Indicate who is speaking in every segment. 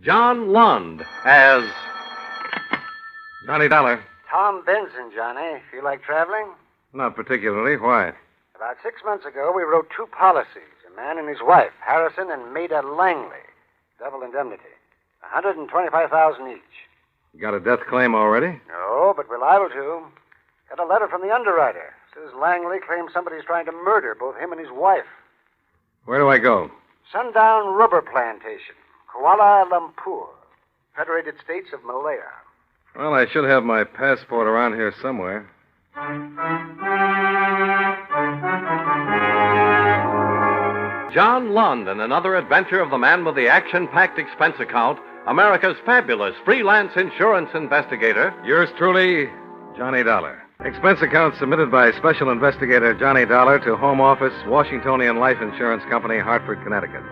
Speaker 1: John Lund as
Speaker 2: Johnny Dollar.
Speaker 3: Tom Benson, Johnny. Feel like traveling?
Speaker 2: Not particularly. Why?
Speaker 3: About 6 months ago, we wrote 2 policies. A man and his wife, Harrison and Maida Langley. Double indemnity. $125,000 each.
Speaker 2: You got a death claim already?
Speaker 3: No, but we're liable to. Got a letter from the underwriter. Says Langley claims somebody's trying to murder both him and his wife.
Speaker 2: Where do I go?
Speaker 3: Sundown Rubber Plantation, Kuala Lumpur, Federated States of Malaya.
Speaker 2: Well, I should have my passport around here somewhere.
Speaker 1: John Lund in another adventure of the man with the action-packed expense account, America's fabulous freelance insurance investigator.
Speaker 2: Yours truly, Johnny Dollar. Expense account submitted by Special Investigator Johnny Dollar to Home Office, Washingtonian Life Insurance Company, Hartford, Connecticut.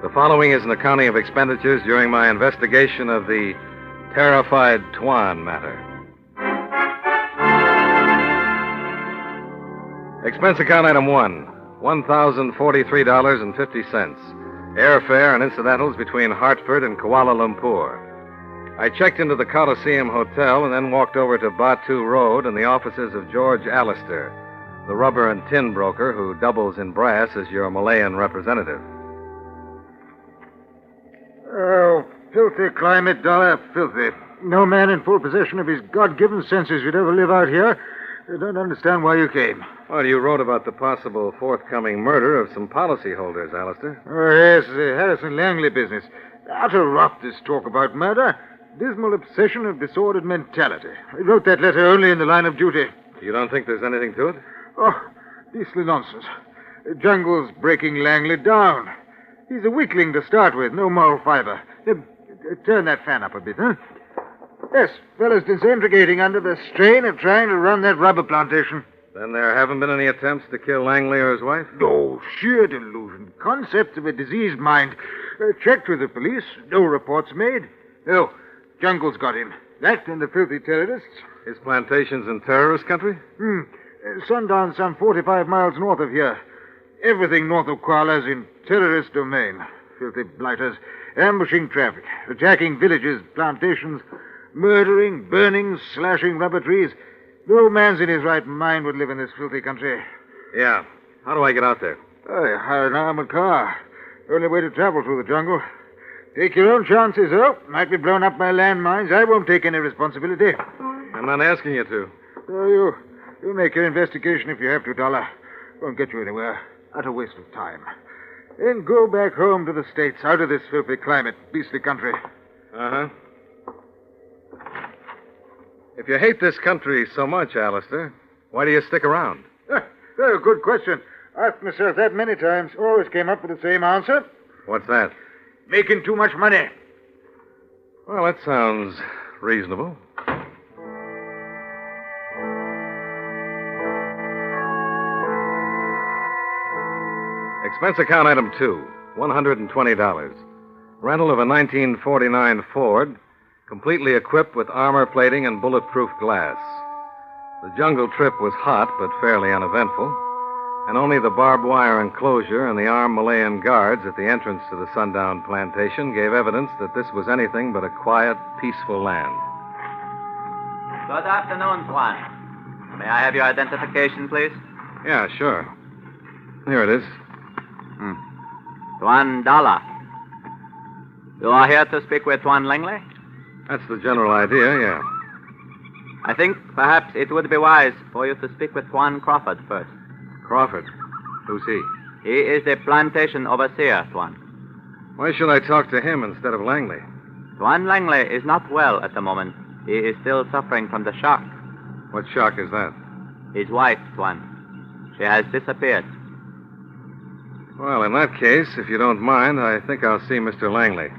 Speaker 2: The following is an accounting of expenditures during my investigation of the terrified Taun matter. Expense account item 1, $1,043.50. Airfare and incidentals between Hartford and Kuala Lumpur. I checked into the Coliseum Hotel and then walked over to Batu Road and the offices of George Allister, the rubber and tin broker who doubles in brass as your Malayan representative.
Speaker 4: Oh, filthy climate, Dollar, filthy. No man in full possession of his God-given senses would ever live out here. I don't understand why you came.
Speaker 2: Well, you wrote about the possible forthcoming murder of some policyholders, Allister.
Speaker 4: Oh, yes, the Harrison Langley business. Utter rot, this talk about murder. Dismal obsession of disordered mentality. I wrote that letter only in the line of duty.
Speaker 2: You don't think there's anything to it?
Speaker 4: Oh, beastly nonsense. Jungle's breaking Langley down. He's a weakling to start with, no moral fiber. Turn that fan up a bit, huh? Yes, fellas disintegrating under the strain of trying to run that rubber plantation.
Speaker 2: Then there haven't been any attempts to kill Langley or his wife?
Speaker 4: No, sheer delusion. Concepts of a diseased mind. Checked with the police. No reports made. No, Jungle's got him. That and the filthy terrorists.
Speaker 2: His plantation's in terrorist country?
Speaker 4: Sundown some 45 miles north of here. Everything north of Kuala's in terrorist domain. Filthy blighters. Ambushing traffic. Attacking villages, plantations. Murdering, burning, slashing rubber trees. No man's in his right mind would live in this filthy country.
Speaker 2: Yeah. How do I get out there?
Speaker 4: I hire an armored car. Only way to travel through the jungle. Take your own chances, though. Might be blown up by landmines. I won't take any responsibility.
Speaker 2: I'm not asking you to.
Speaker 4: So you make your investigation if you have to, Dollar. Won't get you anywhere. Utter waste of time. Then go back home to the States, out of this filthy climate, beastly country.
Speaker 2: Uh-huh. If you hate this country so much, Allister, why do you stick around?
Speaker 4: Good question. Asked myself that many times. Always came up with the same answer.
Speaker 2: What's that?
Speaker 4: Making too much money.
Speaker 2: Well, that sounds reasonable. Expense account item 2, $120. Rental of a 1949 Ford, completely equipped with armor plating and bulletproof glass. The jungle trip was hot but fairly uneventful, and only the barbed wire enclosure and the armed Malayan guards at the entrance to the Sundown Plantation gave evidence that this was anything but a quiet, peaceful land.
Speaker 5: Good afternoon, Tuan. May I have your identification, please?
Speaker 2: Yeah, sure. Here it is.
Speaker 5: Tuan Dollar. You are here to speak with Tuan Langley?
Speaker 2: That's the general idea, yeah.
Speaker 5: I think perhaps it would be wise for you to speak with Tuan Crawford first.
Speaker 2: Crawford? Who's he?
Speaker 5: He is the plantation overseer, Tuan.
Speaker 2: Why should I talk to him instead of Langley?
Speaker 5: Tuan Langley is not well at the moment. He is still suffering from the shock.
Speaker 2: What shock is that?
Speaker 5: His wife, Tuan. She has disappeared.
Speaker 2: Well, in that case, if you don't mind, I think I'll see Mr. Langley.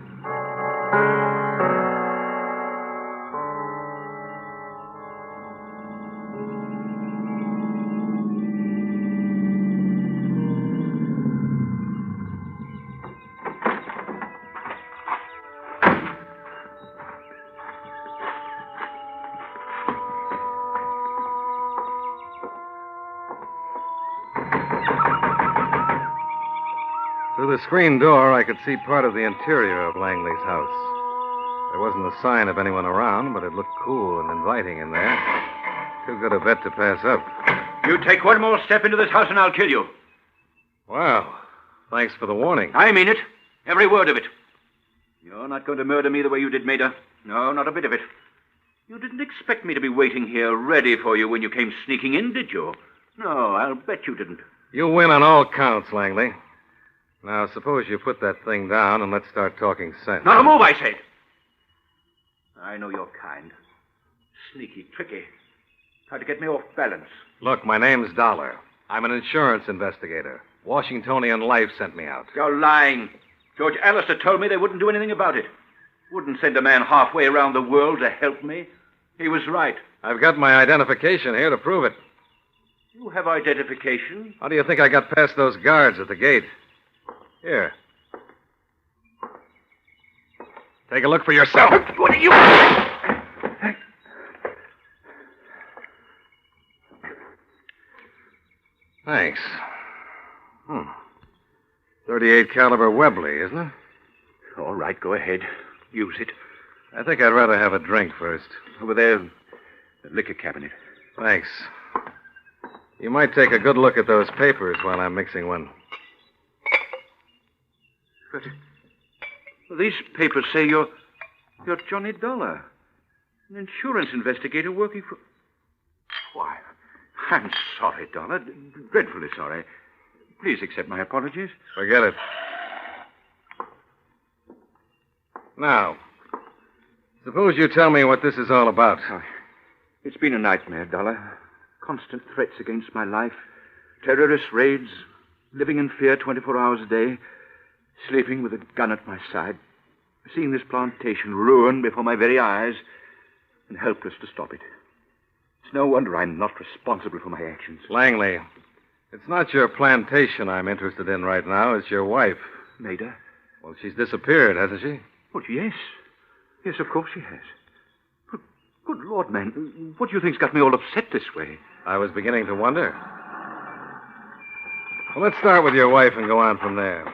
Speaker 2: Through Through the screen door, I could see part of the interior of Langley's house. There wasn't a sign of anyone around, but it looked cool and inviting in there. Too good a bet to pass up.
Speaker 6: You take one more step into this house and I'll kill you.
Speaker 2: Wow. Thanks for the warning.
Speaker 6: I mean it. Every word of it. You're not going to murder me the way you did Maida. No, not a bit of it. You didn't expect me to be waiting here ready for you when you came sneaking in, did you? No, I'll bet you didn't.
Speaker 2: You win on all counts, Langley. Now, suppose you put that thing down and let's start talking sense.
Speaker 6: Not a move, I said. I know your kind. Sneaky, tricky. Try to get me off balance.
Speaker 2: Look, my name's Dollar. I'm an insurance investigator. Washingtonian Life sent me out.
Speaker 6: You're lying. George Alistair told me they wouldn't do anything about it. Wouldn't send a man halfway around the world to help me. He was right.
Speaker 2: I've got my identification here to prove it.
Speaker 6: You have identification?
Speaker 2: How do you think I got past those guards at the gate? Here. Take a look for yourself.
Speaker 6: What are you...
Speaker 2: Thanks. 38 caliber Webley, isn't it?
Speaker 6: All right, go ahead. Use it.
Speaker 2: I think I'd rather have a drink first.
Speaker 6: Over there, the liquor cabinet.
Speaker 2: Thanks. You might take a good look at those papers while I'm mixing one.
Speaker 6: But these papers say you're Johnny Dollar, an insurance investigator working for... Why, I'm sorry, Dollar. Dreadfully sorry. Please accept my apologies.
Speaker 2: Forget it. Now, suppose you tell me what this is all about.
Speaker 6: Oh, it's been a nightmare, Dollar. Constant threats against my life. Terrorist raids. Living in fear 24 hours a day. Sleeping with a gun at my side. Seeing this plantation ruined before my very eyes. And helpless to stop it. It's no wonder I'm not responsible for my actions.
Speaker 2: Langley, it's not your plantation I'm interested in right now. It's your wife.
Speaker 6: Maida?
Speaker 2: Well, she's disappeared, hasn't she?
Speaker 6: Oh, yes. Yes, of course she has. But, good Lord, man, what do you think's got me all upset this way?
Speaker 2: I was beginning to wonder. Well, let's start with your wife and go on from there.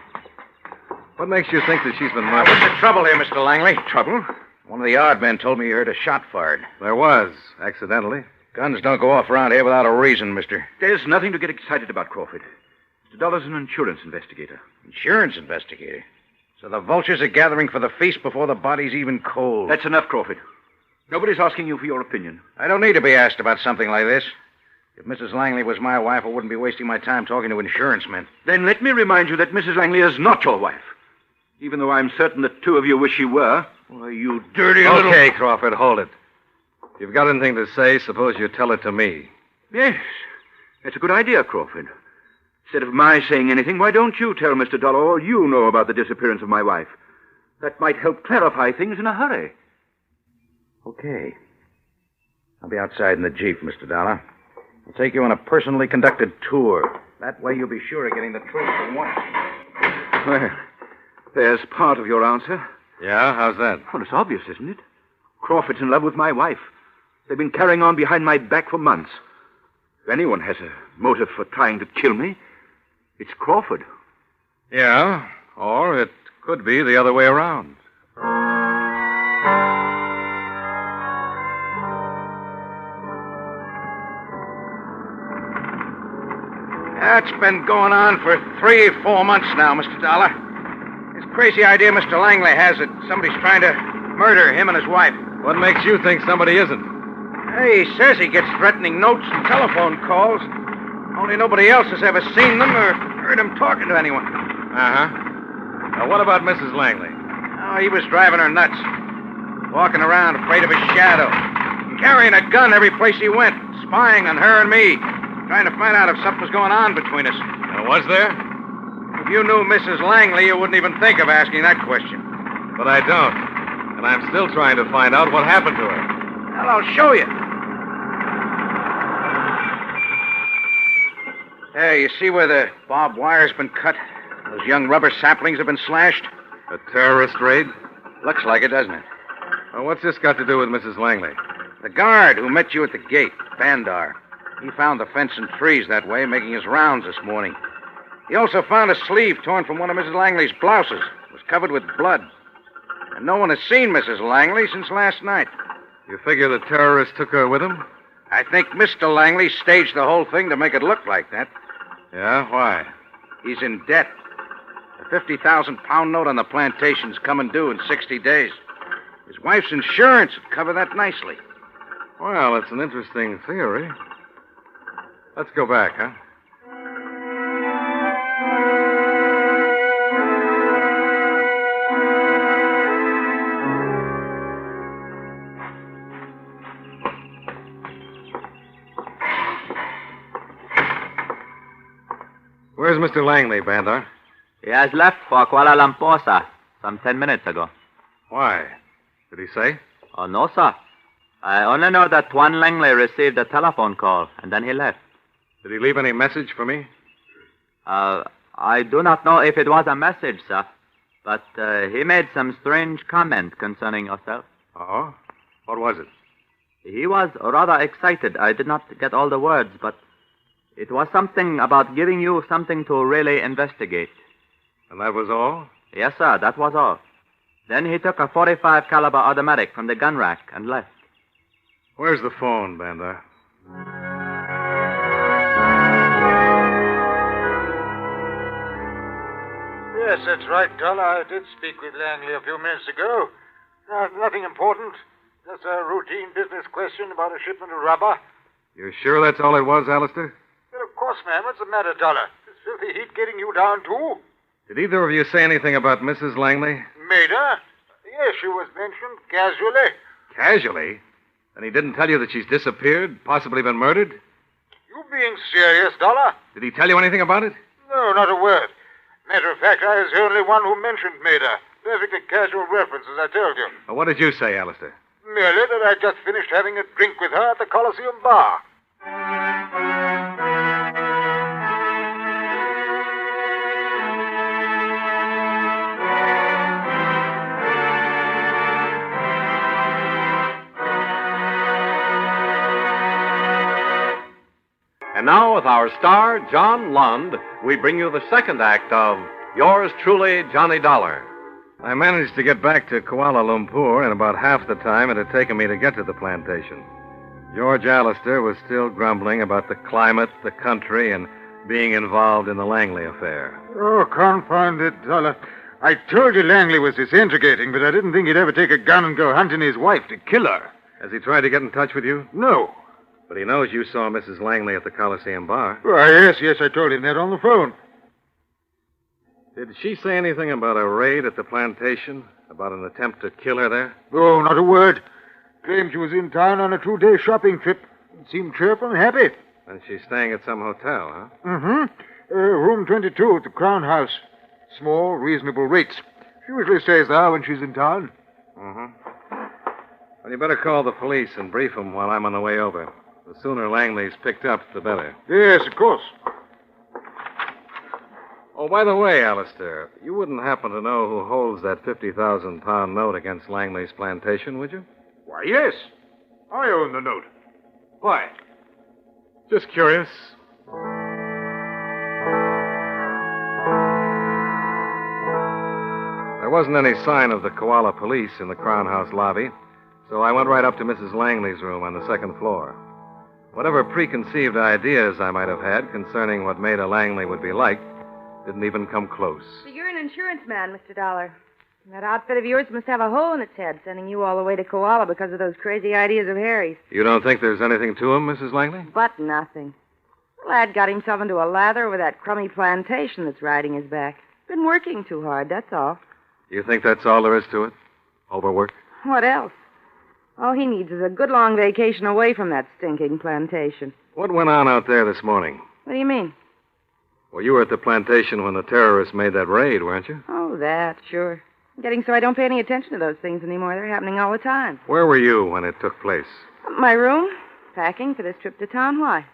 Speaker 2: What makes you think that she's been murdered?
Speaker 7: What's the trouble here, Mr. Langley? Trouble? One of the yard men told me you heard a shot fired.
Speaker 2: There was, accidentally.
Speaker 7: Guns don't go off around here without a reason, mister.
Speaker 6: There's nothing to get excited about, Crawford. Mr. Dollar's an insurance investigator.
Speaker 7: Insurance investigator? So the vultures are gathering for the feast before the body's even cold.
Speaker 6: That's enough, Crawford. Nobody's asking you for your opinion.
Speaker 7: I don't need to be asked about something like this. If Mrs. Langley was my wife, I wouldn't be wasting my time talking to insurance men.
Speaker 6: Then let me remind you that Mrs. Langley is not your wife. Even though I'm certain that two of you wish she were. Why, you dirty little...
Speaker 2: Okay, Crawford, hold it. If you've got anything to say, suppose you tell it to me.
Speaker 6: Yes, that's a good idea, Crawford. Instead of my saying anything, why don't you tell Mr. Dollar all you know about the disappearance of my wife? That might help clarify things in a hurry.
Speaker 7: Okay. I'll be outside in the Jeep, Mr. Dollar. I'll take you on a personally conducted tour. That way you'll be sure of getting the truth from once.
Speaker 6: Well, there's part of your answer.
Speaker 2: Yeah? How's that?
Speaker 6: Well, it's obvious, isn't it? Crawford's in love with my wife. They've been carrying on behind my back for months. If anyone has a motive for trying to kill me, it's Crawford.
Speaker 2: Yeah, or it could be the other way around.
Speaker 7: That's been going on for 3 or 4 months now, Mr. Dollar. This crazy idea Mr. Langley has that somebody's trying to murder him and his wife.
Speaker 2: What makes you think somebody isn't?
Speaker 7: Hey, he says he gets threatening notes and telephone calls. Only nobody else has ever seen them or heard him talking to anyone.
Speaker 2: Uh-huh. Now, what about Mrs. Langley?
Speaker 7: Oh, he was driving her nuts. Walking around afraid of his shadow. Carrying a gun every place he went. Spying on her and me. Trying to find out if something was going on between us.
Speaker 2: Was there?
Speaker 7: If you knew Mrs. Langley, you wouldn't even think of asking that question.
Speaker 2: But I don't. And I'm still trying to find out what happened to her.
Speaker 7: Well, I'll show you. There, you see where the barbed wire's been cut? Those young rubber saplings have been slashed?
Speaker 2: A terrorist raid?
Speaker 7: Looks like it, doesn't it?
Speaker 2: Well, what's this got to do with Mrs. Langley?
Speaker 7: The guard who met you at the gate, Bandar. He found the fence and trees that way, making his rounds this morning. He also found a sleeve torn from one of Mrs. Langley's blouses. It was covered with blood. And no one has seen Mrs. Langley since last night.
Speaker 2: You figure the terrorist took her with him?
Speaker 7: I think Mr. Langley staged the whole thing to make it look like that.
Speaker 2: Yeah? Why?
Speaker 7: He's in debt. The 50,000-pound note on the plantation's coming due in 60 days. His wife's insurance would cover that nicely.
Speaker 2: Well, it's an interesting theory. Let's go back, huh? Where's Mr. Langley, Bandar?
Speaker 5: He has left for Kuala Lumpur, sir, some 10 minutes ago.
Speaker 2: Why? Did he say?
Speaker 5: Oh, no, sir. I only know that Taun Langley received a telephone call, and then he left.
Speaker 2: Did he leave any message for me?
Speaker 5: I do not know if it was a message, sir, but he made some strange comment concerning yourself.
Speaker 2: Oh? What was it?
Speaker 5: He was rather excited. I did not get all the words, but it was something about giving you something to really investigate.
Speaker 2: And that was all?
Speaker 5: Yes, sir, that was all. Then he took a .45 caliber automatic from the gun rack and left.
Speaker 2: Where's the phone, Bandar?
Speaker 4: Yes, that's right, Dollar. I did speak with Langley a few minutes ago. Nothing important. Just a routine business question about a shipment of rubber.
Speaker 2: You're sure that's all it was, Alistair?
Speaker 4: Well, of course, ma'am. What's the matter, Dollar? Is filthy heat getting you down, too?
Speaker 2: Did either of you say anything about Mrs. Langley?
Speaker 4: Maida? Yes, she was mentioned casually.
Speaker 2: Casually? And he didn't tell you that she's disappeared, possibly been murdered?
Speaker 4: You being serious, Dollar?
Speaker 2: Did he tell you anything about it?
Speaker 4: No, not a word. Matter of fact, I was the only one who mentioned Maida. Perfectly casual reference, as I told you.
Speaker 2: Well, what did you say, Alistair?
Speaker 4: Merely that I just finished having a drink with her at the Coliseum bar.
Speaker 1: And now, with our star, John Lund, we bring you the second act of Yours Truly, Johnny Dollar.
Speaker 2: I managed to get back to Kuala Lumpur in about half the time it had taken me to get to the plantation. George Alistair was still grumbling about the climate, the country, and being involved in the Langley affair.
Speaker 4: Oh, confound it, Dollar. I told you Langley was disintegrating, but I didn't think he'd ever take a gun and go hunting his wife to kill her.
Speaker 2: Has he tried to get in touch with you?
Speaker 4: No.
Speaker 2: But he knows you saw Mrs. Langley at the Coliseum bar.
Speaker 4: Why, yes, I told him that on the phone.
Speaker 2: Did she say anything about a raid at the plantation? About an attempt to kill her there?
Speaker 4: Oh, not a word. Claimed she was in town on a 2-day shopping trip. Seemed cheerful and happy.
Speaker 2: And she's staying at some hotel, huh?
Speaker 4: Mm-hmm. Room 22 at the Crown House. Small, reasonable rates. She usually stays there when she's in town.
Speaker 2: Mm-hmm. Well, you better call the police and brief them while I'm on the way over. The sooner Langley's picked up, the better.
Speaker 4: Yes, of course.
Speaker 2: Oh, by the way, Alistair, you wouldn't happen to know who holds that 50,000-pound note against Langley's plantation, would you?
Speaker 4: Why, yes. I own the note. Why?
Speaker 2: Just curious. There wasn't any sign of the Koala police in the Crown House lobby, so I went right up to Mrs. Langley's room on the second floor. Whatever preconceived ideas I might have had concerning what Maida Langley would be like didn't even come close.
Speaker 8: So you're an insurance man, Mr. Dollar. That outfit of yours must have a hole in its head, sending you all the way to Koala because of those crazy ideas of Harry's.
Speaker 2: You don't think there's anything to him, Mrs. Langley?
Speaker 8: But nothing. The lad got himself into a lather over that crummy plantation that's riding his back. Been working too hard, that's all.
Speaker 2: You think that's all there is to it? Overwork?
Speaker 8: What else? All he needs is a good long vacation away from that stinking plantation.
Speaker 2: What went on out there this morning?
Speaker 8: What do you mean?
Speaker 2: Well, you were at the plantation when the terrorists made that raid, weren't you?
Speaker 8: Oh, that, sure. Getting so I don't pay any attention to those things anymore. They're happening all the time.
Speaker 2: Where were you when it took place?
Speaker 8: My room, packing for this trip to town. Why?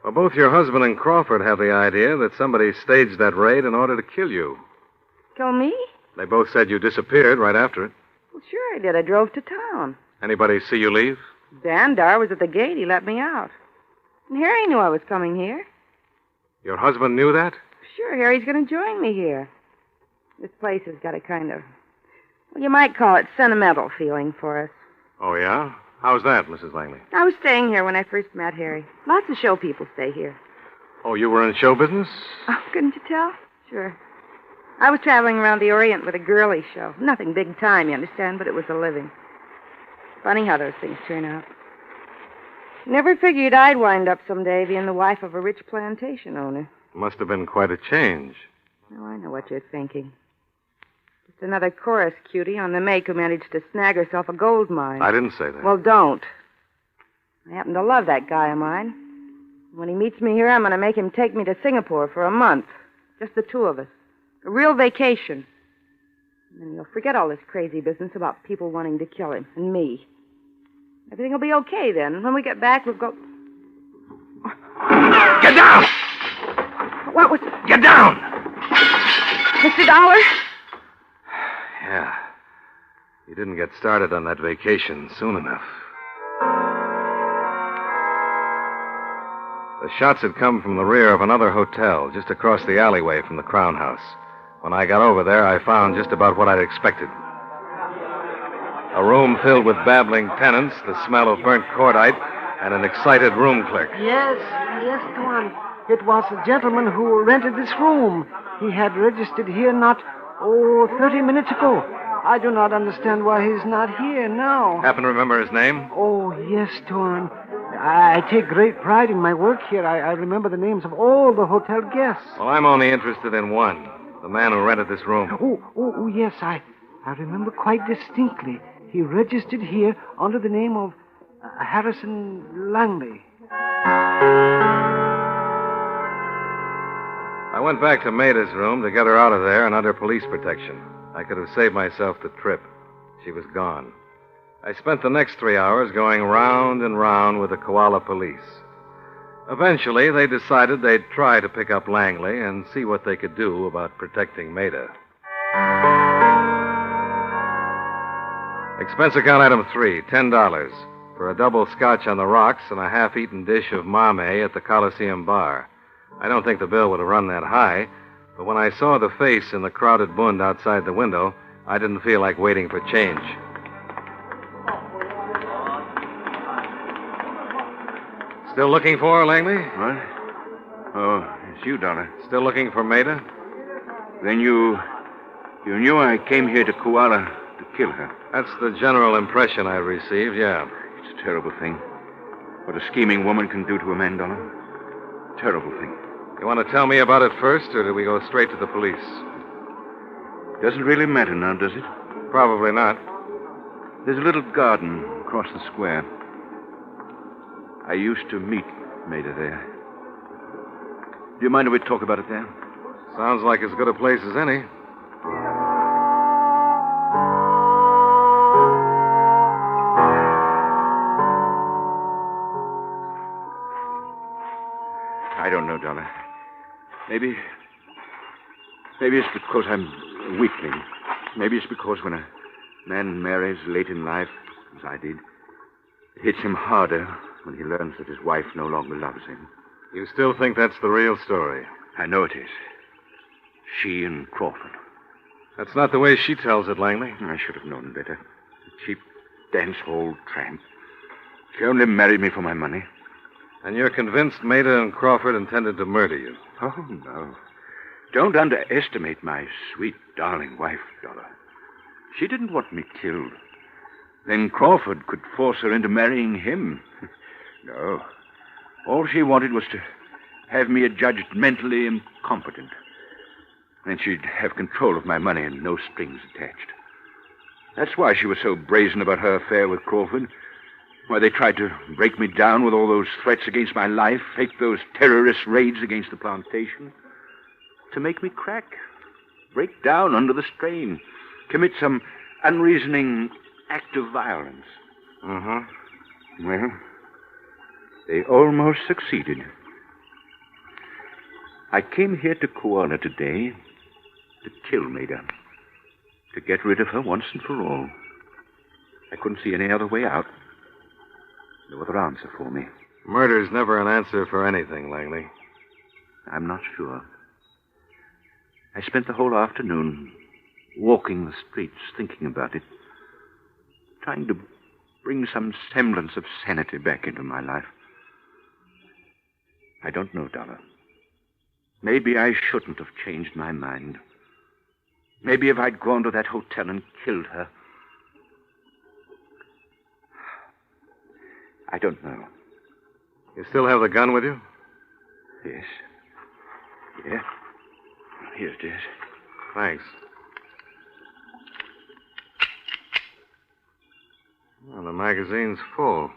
Speaker 2: Well, both your husband and Crawford have the idea that somebody staged that raid in order to kill you.
Speaker 8: Kill me?
Speaker 2: They both said you disappeared right after it.
Speaker 8: Well, sure I did. I drove to town.
Speaker 2: Anybody see you leave?
Speaker 8: Bandar was at the gate. He let me out. And Harry knew I was coming here.
Speaker 2: Your husband knew that?
Speaker 8: Sure, Harry's going to join me here. This place has got a kind of, well, you might call it sentimental feeling for us.
Speaker 2: Oh, yeah? How's that, Mrs. Langley?
Speaker 8: I was staying here when I first met Harry. Lots of show people stay here.
Speaker 2: Oh, you were in show business?
Speaker 8: Oh, couldn't you tell? Sure. I was traveling around the Orient with a girly show. Nothing big time, you understand, but it was a living. Funny how those things turn out. Never figured I'd wind up someday being the wife of a rich plantation owner.
Speaker 2: Must have been quite a change.
Speaker 8: Oh, I know what you're thinking. Just another chorus cutie on the make who managed to snag herself a gold mine.
Speaker 2: I didn't say that.
Speaker 8: Well, don't. I happen to love that guy of mine. When he meets me here, I'm going to make him take me to Singapore for a month. Just the two of us. A real vacation. And then he'll forget all this crazy business about people wanting to kill him and me. Everything will be okay then. When we get back, we'll go...
Speaker 7: Get down!
Speaker 8: What was...
Speaker 7: Get down!
Speaker 8: Mr. Dollar?
Speaker 2: Yeah. You didn't get started on that vacation soon enough. The shots had come from the rear of another hotel, just across the alleyway from the Crown House. When I got over there, I found just about what I'd expected. A room filled with babbling tenants, the smell of burnt cordite, and an excited room clerk.
Speaker 9: Yes, Taun. It was a gentleman who rented this room. He had registered here 30 minutes ago. I do not understand why he's not here now.
Speaker 2: Happen to remember his name?
Speaker 9: Oh, yes, Taun. I take great pride in my work here. I remember the names of all the hotel guests.
Speaker 2: Well, I'm only interested in one. The man who rented this room.
Speaker 9: Oh, yes, I remember quite distinctly. He registered here under the name of Harrison Langley.
Speaker 2: I went back to Maida's room to get her out of there and under police protection. I could have saved myself the trip. She was gone. I spent the next 3 hours going round and round with the Koala police. Eventually, they decided they'd try to pick up Langley and see what they could do about protecting Maida. Expense account item 3, $10 for a double scotch on the rocks and a half-eaten dish of mame at the Coliseum bar. I don't think the bill would have run that high, but when I saw the face in the crowded bund outside the window, I didn't feel like waiting for change. Still looking for her, Langley?
Speaker 6: What? Oh, it's you, Dollar.
Speaker 2: Still looking for Maida?
Speaker 6: Then you knew I came here to Koala to kill her.
Speaker 2: That's the general impression I received, yeah.
Speaker 6: It's a terrible thing. What a scheming woman can do to a man, Dollar. Terrible thing.
Speaker 2: You want to tell me about it first, or do we go straight to the police?
Speaker 6: Doesn't really matter now, does it?
Speaker 2: Probably not.
Speaker 6: There's a little garden across the square. I used to meet Maida there. Do you mind if we talk about it there?
Speaker 2: Sounds like as good a place as any.
Speaker 6: I don't know, Dollar. Maybe it's because I'm a weakling. Maybe it's because when a man marries late in life, as I did, it hits him harder when he learns that his wife no longer loves him.
Speaker 2: You still think that's the real story?
Speaker 6: I know it is. She and Crawford.
Speaker 2: That's not the way she tells it, Langley.
Speaker 6: I should have known better. A cheap dance hall tramp. She only married me for my money.
Speaker 2: And you're convinced Maida and Crawford intended to murder you?
Speaker 6: Oh, no. Don't underestimate my sweet, darling wife, Dollar. She didn't want me killed. Then Crawford could force her into marrying him. No. All she wanted was to have me adjudged mentally incompetent. Then she'd have control of my money and no strings attached. That's why she was so brazen about her affair with Crawford. Why they tried to break me down with all those threats against my life, fake those terrorist raids against the plantation. To make me crack, break down under the strain, commit some unreasoning act of violence.
Speaker 2: Mm-hmm.
Speaker 6: Well, they almost succeeded. I came here to Koala today to kill Maida, to get rid of her once and for all. I couldn't see any other way out. No other answer for me.
Speaker 2: Murder's never an answer for anything, Langley.
Speaker 6: I'm not sure. I spent the whole afternoon walking the streets, thinking about it, trying to bring some semblance of sanity back into my life. I don't know, Dollar. Maybe I shouldn't have changed my mind. Maybe if I'd gone to that hotel and killed her. I don't know.
Speaker 2: You still have the gun with you?
Speaker 6: Yes. Yeah. Here it is.
Speaker 2: Thanks. Well, the magazine's full.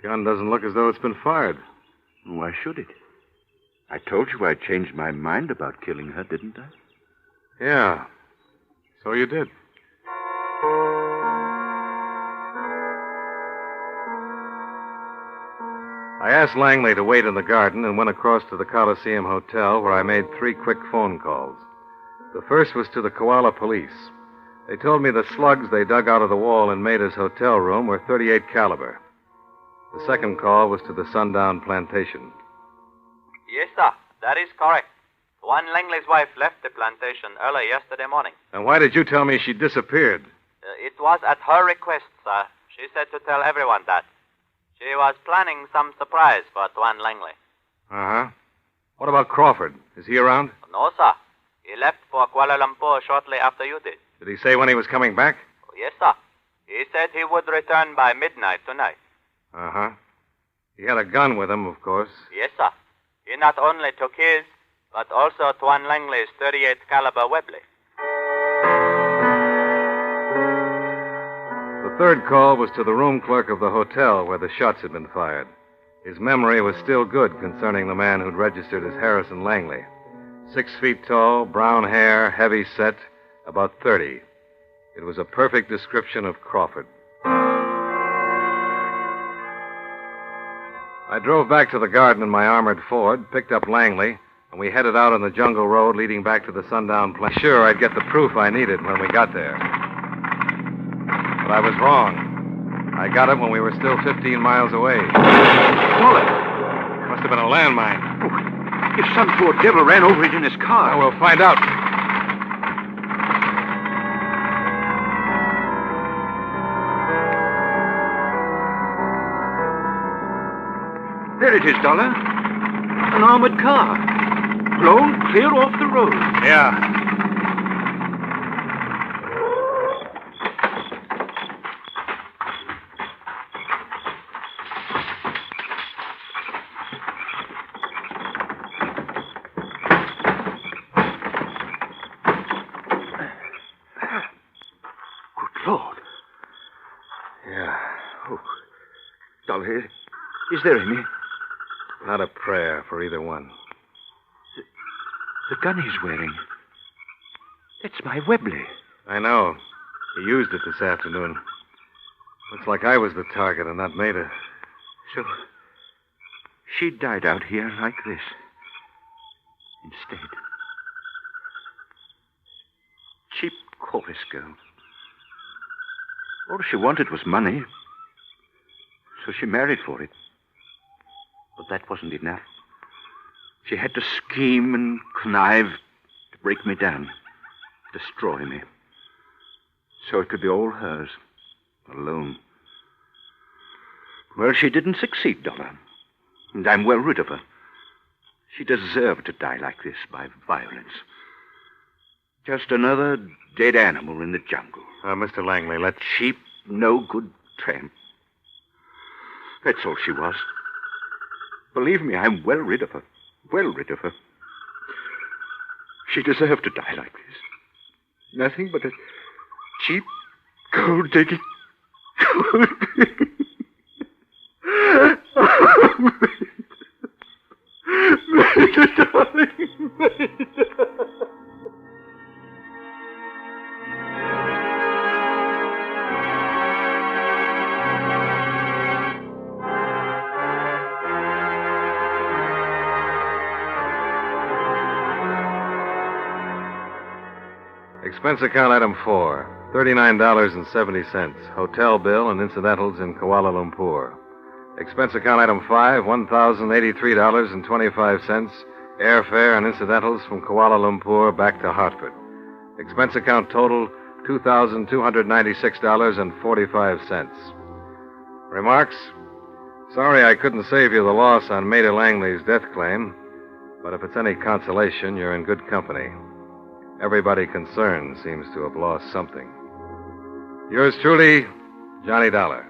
Speaker 2: Gun doesn't look as though it's been fired.
Speaker 6: Why should it? I told you I'd changed my mind about killing her, didn't I?
Speaker 2: Yeah. So you did. I asked Langley to wait in the garden and went across to the Coliseum Hotel, where I made 3 quick phone calls. The first was to the Koala police. They told me the slugs they dug out of the wall in Maida's hotel room were .38 caliber. The second call was to the Sundown Plantation.
Speaker 5: Yes, sir. That is correct. Tuan Langley's wife left the plantation early yesterday morning.
Speaker 2: And why did you tell me she disappeared?
Speaker 5: It was at her request, sir. She said to tell everyone that. She was planning some surprise for Tuan Langley.
Speaker 2: Uh-huh. What about Crawford? Is he around?
Speaker 5: No, sir. He left for Kuala Lumpur shortly after you did.
Speaker 2: Did he say when he was coming back?
Speaker 5: Oh, yes, sir. He said he would return by midnight tonight.
Speaker 2: Uh-huh. He had a gun with him, of course.
Speaker 5: Yes, sir. He not only took his, but also Tuan Langley's .38 caliber Webley.
Speaker 2: The third call was to the room clerk of the hotel where the shots had been fired. His memory was still good concerning the man who'd registered as Harrison Langley. 6 feet tall, brown hair, heavy set, about 30. It was a perfect description of Crawford. I drove back to the garden in my armored Ford, picked up Langley, and we headed out on the jungle road leading back to the Sundown Plain. Sure, I'd get the proof I needed when we got there. But I was wrong. I got it when we were still 15 miles away.
Speaker 6: Bullet!
Speaker 2: Must have been a landmine.
Speaker 6: Oh, if some poor devil ran over it in his car.
Speaker 2: Well, we'll find out.
Speaker 6: There it is, Dollar. An armored car. Blown clear off the road.
Speaker 2: Yeah.
Speaker 6: Good Lord.
Speaker 2: Yeah.
Speaker 6: Oh. Dollar, is there any?
Speaker 2: Not a prayer for either one.
Speaker 6: The gun he's wearing. It's my Webley.
Speaker 2: I know. He used it this afternoon. Looks like I was the target and not Maida.
Speaker 6: So, she died out here like this. Instead. Cheap chorus girl. All she wanted was money. So she married for it. But that wasn't enough. She had to scheme and connive to break me down, destroy me. So it could be all hers, alone. Well, she didn't succeed, Dollar. And I'm well rid of her. She deserved to die like this by violence. Just another dead animal in the jungle.
Speaker 2: Mr. Langley, let's...
Speaker 6: Cheap, no-good tramp. That's all she was. Believe me, I'm well rid of her. Well rid of her. She deserved to die like this. Nothing but a cheap, gold-digging, gold-digging. Maida, darling, Maida.
Speaker 2: Expense account item 4, $39.70. Hotel bill and incidentals in Kuala Lumpur. Expense account item 5, $1,083.25. Airfare and incidentals from Kuala Lumpur back to Hartford. Expense account total $2,296.45. Remarks? Sorry I couldn't save you the loss on Maida Langley's death claim, but if it's any consolation, you're in good company. Everybody concerned seems to have lost something. Yours truly, Johnny Dollar.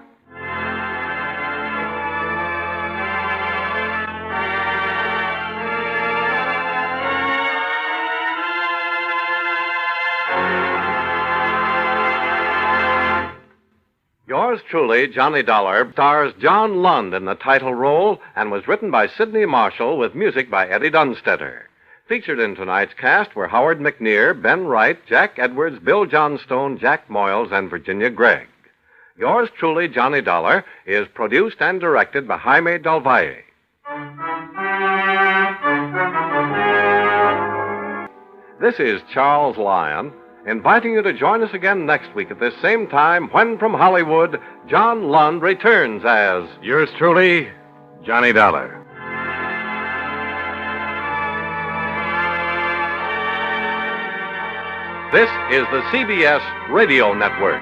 Speaker 1: Yours truly, Johnny Dollar, stars John Lund in the title role and was written by Sidney Marshall with music by Eddie Dunstetter. Featured in tonight's cast were Howard McNear, Ben Wright, Jack Edwards, Bill Johnstone, Jack Moyles, and Virginia Gregg. Yours truly, Johnny Dollar, is produced and directed by Jaime Del Valle. This is Charles Lyon, inviting you to join us again next week at this same time when from Hollywood, John Lund returns as
Speaker 2: Yours truly, Johnny Dollar.
Speaker 1: This is the CBS Radio Network.